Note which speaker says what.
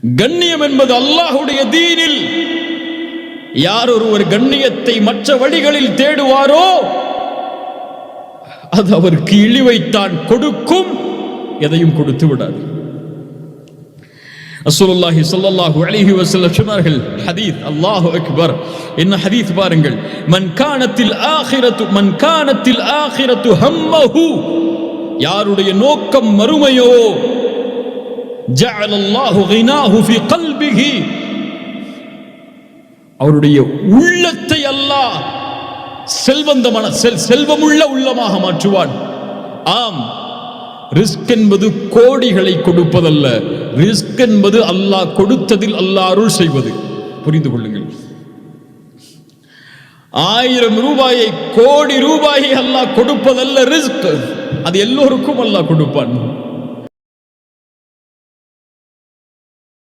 Speaker 1: கண்ணியம் என்பது அல்லாஹ்வுடைய தீனில் யார் ஒருவர் கண்ணியத்தை மற்ற வழிகளில் தேடுவாரோ அது அவருக்கு இழிவைத்தான் கொடுக்கும், எதையும் கொடுத்து விடாது. ரசூலுல்லாஹி ஸல்லல்லாஹு அலைஹி வஸல்லம் சொன்னார்கள், ஹதீஸ், அல்லாஹு அக்பர், என்ன ஹதீஸ் பாருங்கள், மன் கானத்தில் ஆகிரத்து ஹம்மஹு, யாருடைய நோக்கம் மறுமையோ, ஜஅலல்லாஹு கினாஹு ஃபீ கல்பிஹி, அவருடைய உள்ளத்தை அல்லாஹ் செல்வமுள்ள உள்ளமாக மாற்றுவான். ஆம், ரிஸ்க் என்பது கோடிகளை கொடுப்பதல்ல, ரிஸ்க் என்பது அல்லாஹ் கொடுத்ததில் அல்லாஹ் அருள் செய்வது. புரிந்து கொள்ளுங்கள். 1000 ரூபாயை, கோடி ரூபாயை அல்லாஹ் கொடுப்பதல்ல ரிஸ்க், அது எல்லோருக்கும் அல்லாஹ் கொடுப்பான்.